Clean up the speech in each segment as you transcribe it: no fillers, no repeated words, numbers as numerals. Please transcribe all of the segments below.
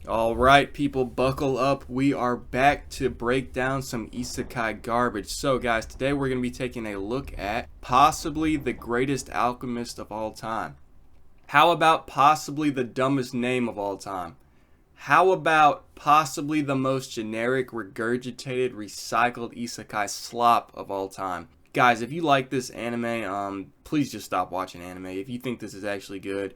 Alright people, buckle up. We are back to break down some isekai garbage. So guys, today we're going to be taking a look at possibly the greatest alchemist of all time. How about possibly the dumbest name of all time? How about possibly the most generic, regurgitated, recycled isekai slop of all time? Guys, if you like this anime, please just stop watching anime. If you think this is actually good,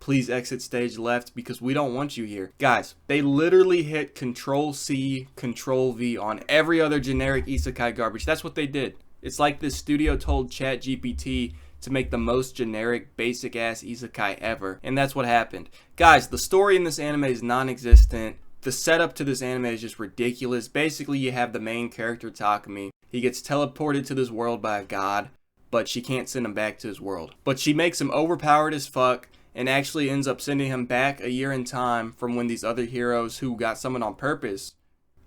please exit stage left because we don't want you here. Guys, they literally hit Control-C, Control-V on every other generic isekai garbage. That's what they did. It's like this studio told ChatGPT to make the most generic, basic-ass isekai ever. And that's what happened. Guys, the story in this anime is non-existent. The setup to this anime is just ridiculous. Basically, you have the main character, Takumi. He gets teleported to this world by a god, but she can't send him back to his world. But she makes him overpowered as fuck, and actually ends up sending him back a year in time from when these other heroes who got summoned on purpose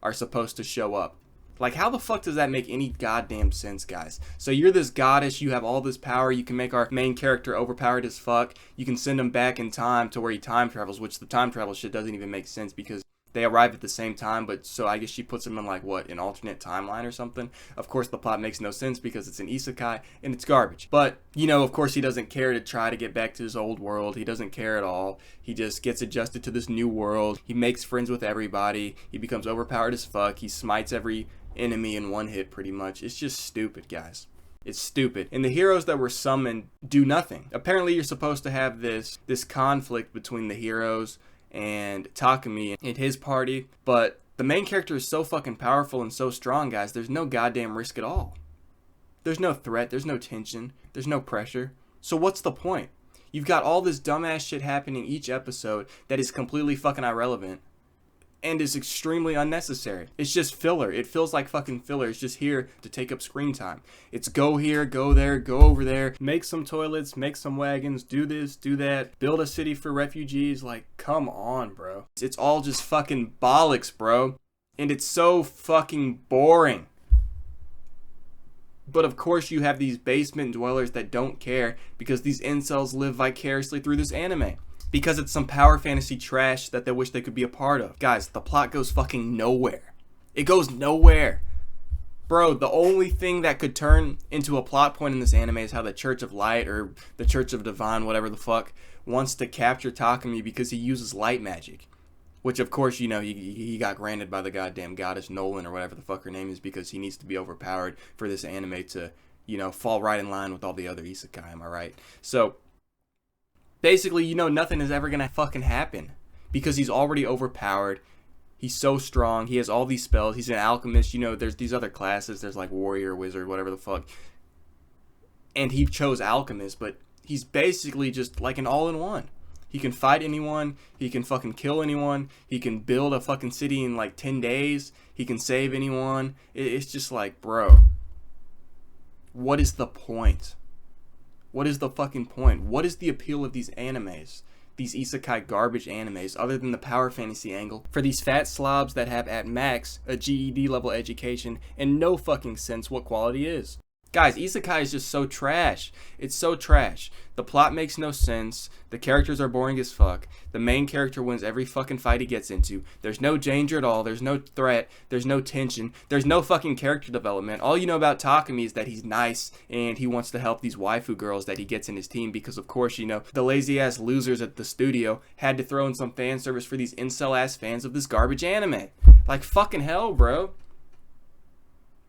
are supposed to show up. Like, how the fuck does that make any goddamn sense, guys? So you're this goddess, you have all this power, you can make our main character overpowered as fuck, you can send him back in time to where he time travels, which the time travel shit doesn't even make sense because they arrive at the same time, but so I guess she puts him in like, what, an alternate timeline or something? Of course the plot makes no sense because it's an isekai and it's garbage. But, you know, of course he doesn't care to try to get back to his old world. He doesn't care at all. He just gets adjusted to this new world. He makes friends with everybody. He becomes overpowered as fuck. He smites every enemy in one hit pretty much. It's just stupid, guys. It's stupid. And the heroes that were summoned do nothing. Apparently you're supposed to have this conflict between the heroes and Takumi and his party, but the main character is so fucking powerful and so strong, guys, there's no goddamn risk at all. There's no threat, there's no tension, there's no pressure. So what's the point? You've got all this dumbass shit happening each episode that is completely fucking irrelevant and is extremely unnecessary. It's just filler. It feels like fucking filler. It's just here to take up screen time. It's go here, go there, go over there, make some toilets, make some wagons, do this, do that, build a city for refugees. Like, come on, bro. It's all just fucking bollocks, bro. And it's so fucking boring. But of course you have these basement dwellers that don't care because these incels live vicariously through this anime. Because it's some power fantasy trash that they wish they could be a part of. Guys, the plot goes fucking nowhere. It goes nowhere. Bro, the only thing that could turn into a plot point in this anime is how the Church of Light or the Church of Divine, whatever the fuck, wants to capture Takumi because he uses light magic. Which, of course, you know, he got granted by the goddamn goddess Nolan or whatever the fuck her name is because he needs to be overpowered for this anime to, you know, fall right in line with all the other isekai, am I right? So basically, you know, nothing is ever gonna fucking happen because he's already overpowered. He's so strong. He has all these spells. He's an alchemist. You know, there's these other classes. There's like warrior, wizard, whatever the fuck. And he chose alchemist, but he's basically just like an all-in-one. He can fight anyone. He can fucking kill anyone. He can build a fucking city in like 10 days. He can save anyone. It's just like, bro, what is the point? What is the fucking point? What is the appeal of these animes? These isekai garbage animes, other than the power fantasy angle, for these fat slobs that have at max a GED level education and no fucking sense what quality is. Guys, isekai is just so trash. It's so trash. The plot makes no sense. The characters are boring as fuck. The main character wins every fucking fight he gets into. There's no danger at all. There's no threat. There's no tension. There's no fucking character development. All you know about Takumi is that he's nice and he wants to help these waifu girls that he gets in his team because, of course, you know, the lazy ass losers at the studio had to throw in some fan service for these incel ass fans of this garbage anime. Like, fucking hell, bro.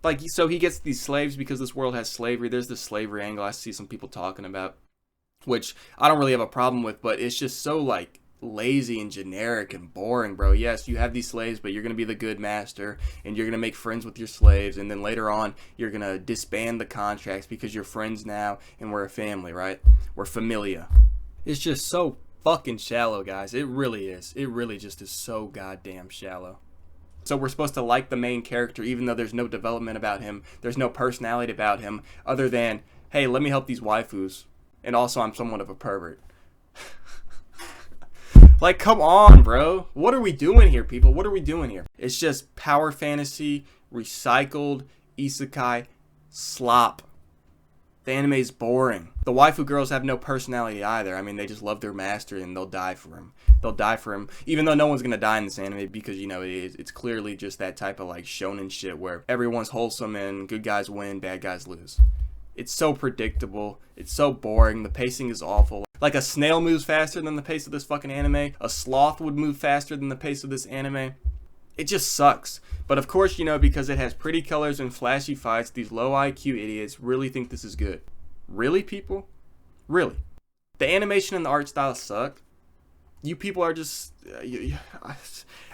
Like, so he gets these slaves because this world has slavery. There's this slavery angle I see some people talking about, which I don't really have a problem with, but it's just so, like, lazy and generic and boring, bro. Yes, you have these slaves, but you're going to be the good master, and you're going to make friends with your slaves, and then later on, you're going to disband the contracts because you're friends now, and we're a family, right? We're familia. It's just so fucking shallow, guys. It really is. It really just is so goddamn shallow. So we're supposed to like the main character even though there's no development about him. There's no personality about him other than, hey, let me help these waifus. And also I'm somewhat of a pervert. Like, come on, bro. What are we doing here, people? What are we doing here? It's just power fantasy, recycled, isekai, slop. The anime is boring. The waifu girls have no personality either. I mean, they just love their master and they'll die for him. They'll die for him, even though no one's gonna die in this anime because, you know, it's clearly just that type of like shonen shit where everyone's wholesome and good guys win, bad guys lose. It's so predictable. It's so boring. The pacing is awful. Like a snail moves faster than the pace of this fucking anime. A sloth would move faster than the pace of this anime. It just sucks. But of course, you know, because it has pretty colors and flashy fights, these low IQ idiots really think this is good. Really, people? Really? The animation and the art style suck. You people are just...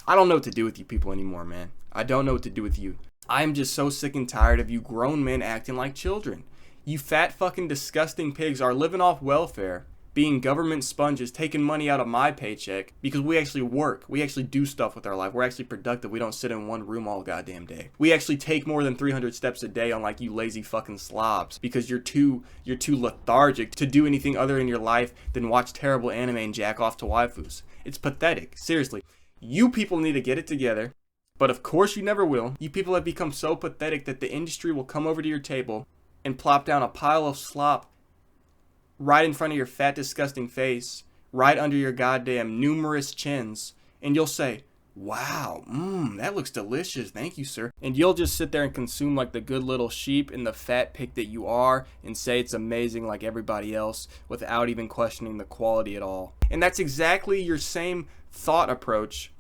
I don't know what to do with you people anymore, man. I don't know what to do with you. I am just so sick and tired of you grown men acting like children. You fat fucking disgusting pigs are living off welfare, being government sponges, taking money out of my paycheck because we actually work. We actually do stuff with our life. We're actually productive. We don't sit in one room all goddamn day. We actually take more than 300 steps a day, unlike you lazy fucking slobs, because you're too lethargic to do anything other in your life than watch terrible anime and jack off to waifus. It's pathetic. Seriously. You people need to get it together. But of course you never will. You people have become so pathetic that the industry will come over to your table and plop down a pile of slop right in front of your fat, disgusting face, right under your goddamn numerous chins, and you'll say, wow, that looks delicious, thank you, sir. And you'll just sit there and consume like the good little sheep and the fat pig that you are and say it's amazing like everybody else without even questioning the quality at all. And that's exactly your same thought approach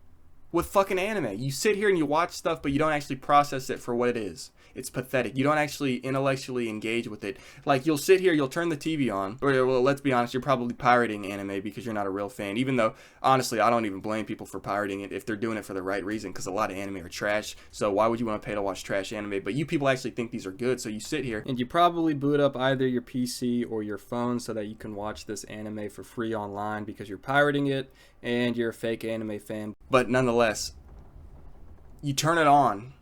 with fucking anime. You sit here and you watch stuff, but you don't actually process it for what it is. It's pathetic. You don't actually intellectually engage with it. Like, you'll sit here, you'll turn the TV on, or, well, let's be honest, you're probably pirating anime because you're not a real fan, even though, honestly, I don't even blame people for pirating it if they're doing it for the right reason, because a lot of anime are trash, so why would you want to pay to watch trash anime? But you people actually think these are good, so you sit here, and you probably boot up either your PC or your phone so that you can watch this anime for free online because you're pirating it, and you're a fake anime fan. But nonetheless, you turn it on,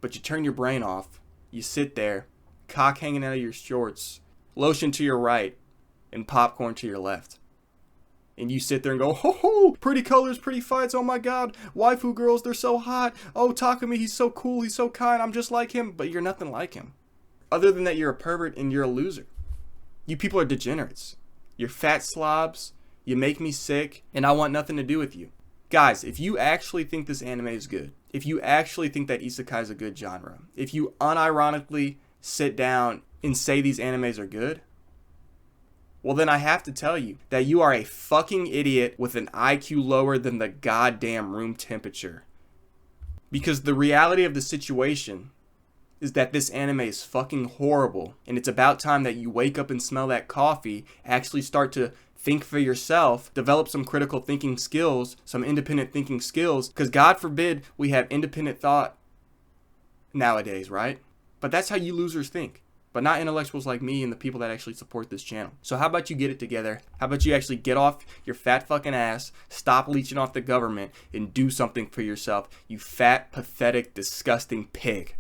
but you turn your brain off. You sit there, cock hanging out of your shorts, lotion to your right, and popcorn to your left. And you sit there and go, ho ho, pretty colors, pretty fights, oh my god, waifu girls, they're so hot, oh Takumi, he's so cool, he's so kind, I'm just like him, but you're nothing like him. Other than that, you're a pervert and you're a loser. You people are degenerates. You're fat slobs, you make me sick, and I want nothing to do with you. Guys, if you actually think this anime is good, if you actually think that isekai is a good genre, if you unironically sit down and say these animes are good, well then I have to tell you that you are a fucking idiot with an IQ lower than the goddamn room temperature. Because the reality of the situation is that this anime is fucking horrible, and it's about time that you wake up and smell that coffee, actually start to think for yourself, develop some critical thinking skills, some independent thinking skills, because God forbid we have independent thought nowadays, right? But that's how you losers think, but not intellectuals like me and the people that actually support this channel. So how about you get it together? How about you actually get off your fat fucking ass, stop leeching off the government, and do something for yourself, you fat, pathetic, disgusting pig.